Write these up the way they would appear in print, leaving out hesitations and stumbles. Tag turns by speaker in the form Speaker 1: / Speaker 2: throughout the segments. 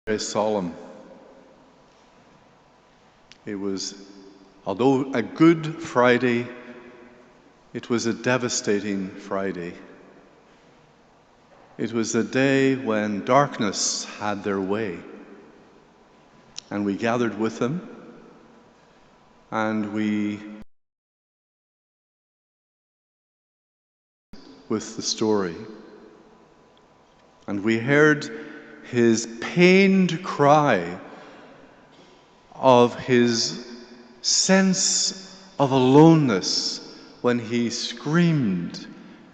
Speaker 1: Very solemn. It was, although a Good Friday, it was a devastating Friday. It was a day when darkness had their way, and we gathered with them, and we with the story, and we heard his pained cry of his sense of aloneness when he screamed.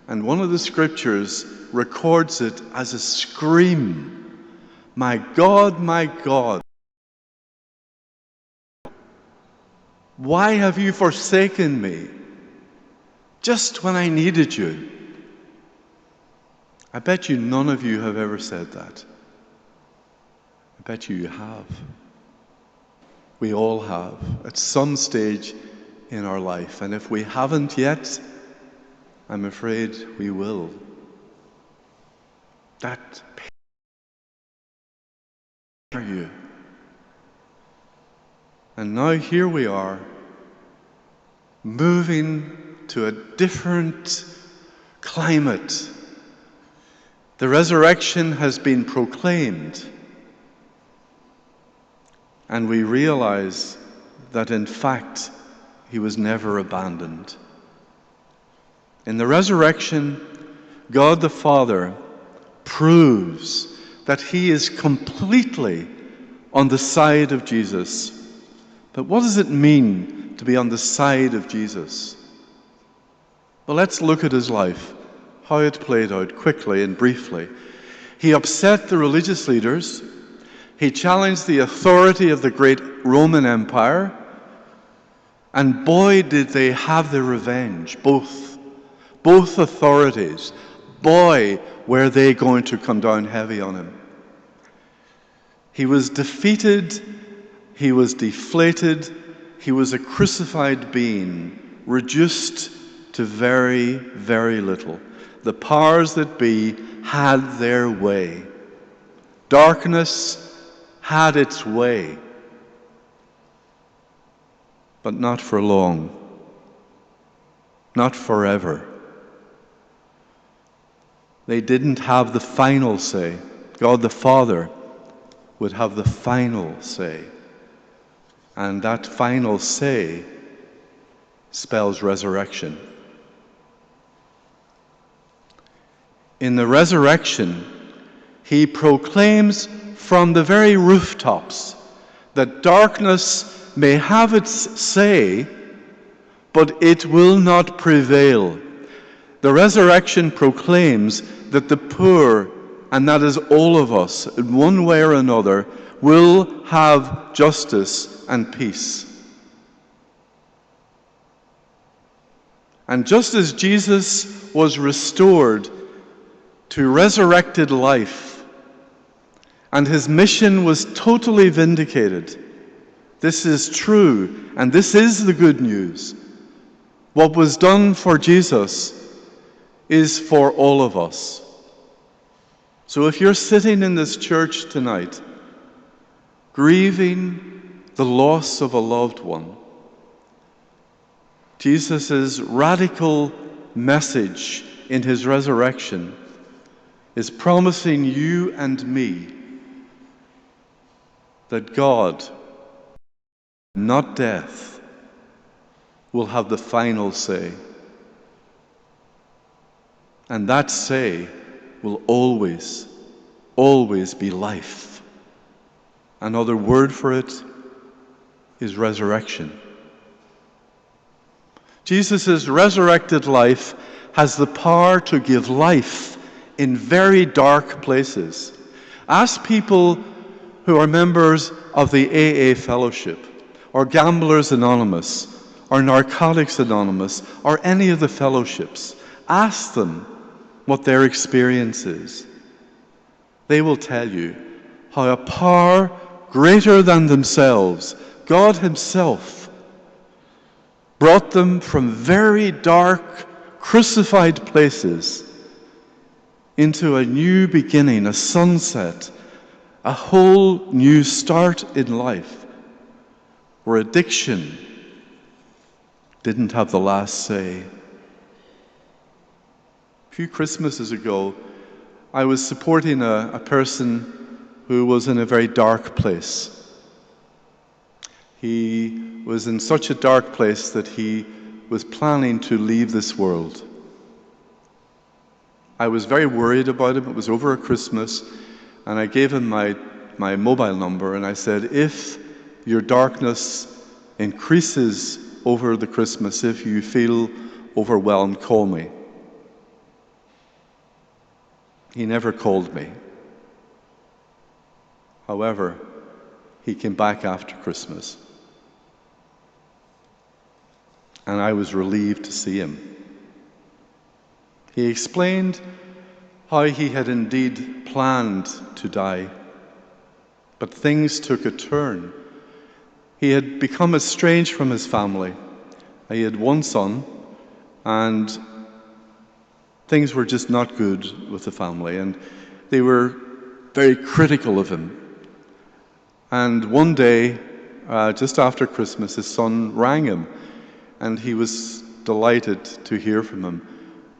Speaker 1: And one of the scriptures records it as a scream. My God, why have you forsaken me just when I needed you? I bet you none of you have ever said that. I bet you have. We all have at some stage in our life. And if we haven't yet, I'm afraid we will. That pain for you. And now here we are, moving to a different climate. The resurrection has been proclaimed. And we realize that in fact, he was never abandoned. In the resurrection, God the Father proves that he is completely on the side of Jesus. But what does it mean to be on the side of Jesus? Well, let's look at his life, how it played out quickly and briefly. He upset the religious leaders. He challenged the authority of the great Roman Empire. And boy, did they have their revenge, both authorities. Boy, were they going to come down heavy on him. He was defeated, he was deflated, he was a crucified being, reduced to very, very little. The powers that be had their way. Darkness had its way, but not for long, not forever. They didn't have the final say. God the Father would have the final say, and that final say spells resurrection. In the resurrection, he proclaims from the very rooftops that darkness may have its say, but it will not prevail. The resurrection proclaims that the poor, and that is all of us, in one way or another, will have justice and peace. And just as Jesus was restored to resurrected life, and his mission was totally vindicated. This is true, and this is the good news. What was done for Jesus is for all of us. So if you're sitting in this church tonight, grieving the loss of a loved one, Jesus' radical message in his resurrection is promising you and me that God, not death, will have the final say. And that say will always, always be life. Another word for it is resurrection. Jesus' resurrected life has the power to give life in very dark places. Ask people who are members of the AA Fellowship, or Gamblers Anonymous, or Narcotics Anonymous, or any of the fellowships. Ask them what their experience is. They will tell you how a power greater than themselves, God himself, brought them from very dark, crucified places into a new beginning, a sunset, a whole new start in life where addiction didn't have the last say. A few Christmases ago, I was supporting a person who was in a very dark place. He was in such a dark place that he was planning to leave this world. I was very worried about him. It was over Christmas, and I gave him my mobile number, and I said, if your darkness increases over the Christmas, if you feel overwhelmed, call me. He never called me. However, he came back after Christmas, and I was relieved to see him. He explained how he had indeed planned to die, but things took a turn. He had become estranged from his family. He had one son, and things were just not good with the family, and they were very critical of him. And one day, just after Christmas, his son rang him, and he was delighted to hear from him.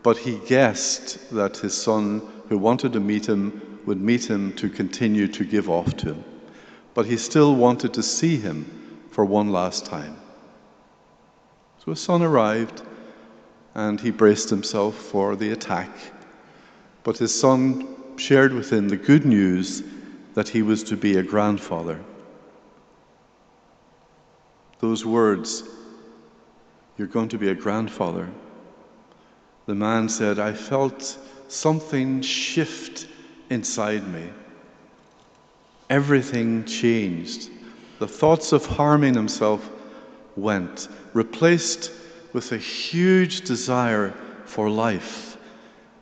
Speaker 1: But he guessed that his son, who wanted to meet him, would meet him to continue to give off to him. But he still wanted to see him for one last time. So his son arrived, and he braced himself for the attack. But his son shared with him the good news that he was to be a grandfather. Those words, "You're going to be a grandfather." The man said, "I felt something shift inside me. Everything changed. The thoughts of harming himself went, replaced with a huge desire for life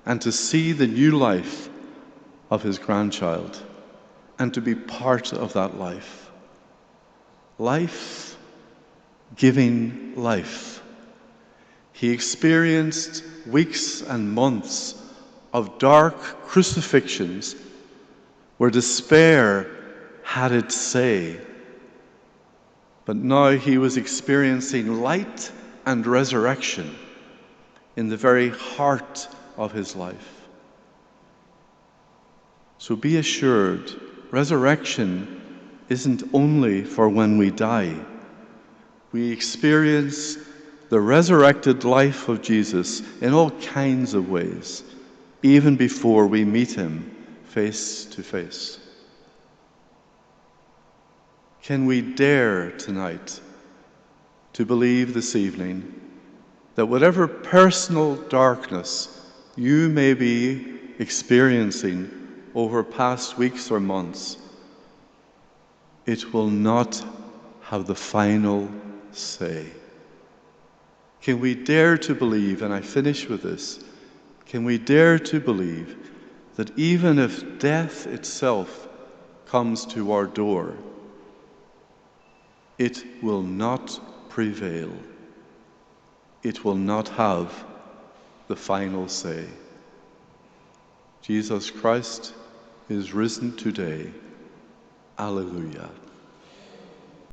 Speaker 1: and to see the new life of his grandchild and to be part of that life. Life giving life." He experienced weeks and months of dark crucifixions where despair had its say. But now he was experiencing light and resurrection in the very heart of his life. So be assured, resurrection isn't only for when we die. We experience the resurrected life of Jesus in all kinds of ways, even before we meet him face to face. Can we dare tonight to believe this evening that whatever personal darkness you may be experiencing over past weeks or months, it will not have the final say? Can we dare to believe, and I finish with this, can we dare to believe that even if death itself comes to our door, it will not prevail. It will not have the final say. Jesus Christ is risen today. Alleluia.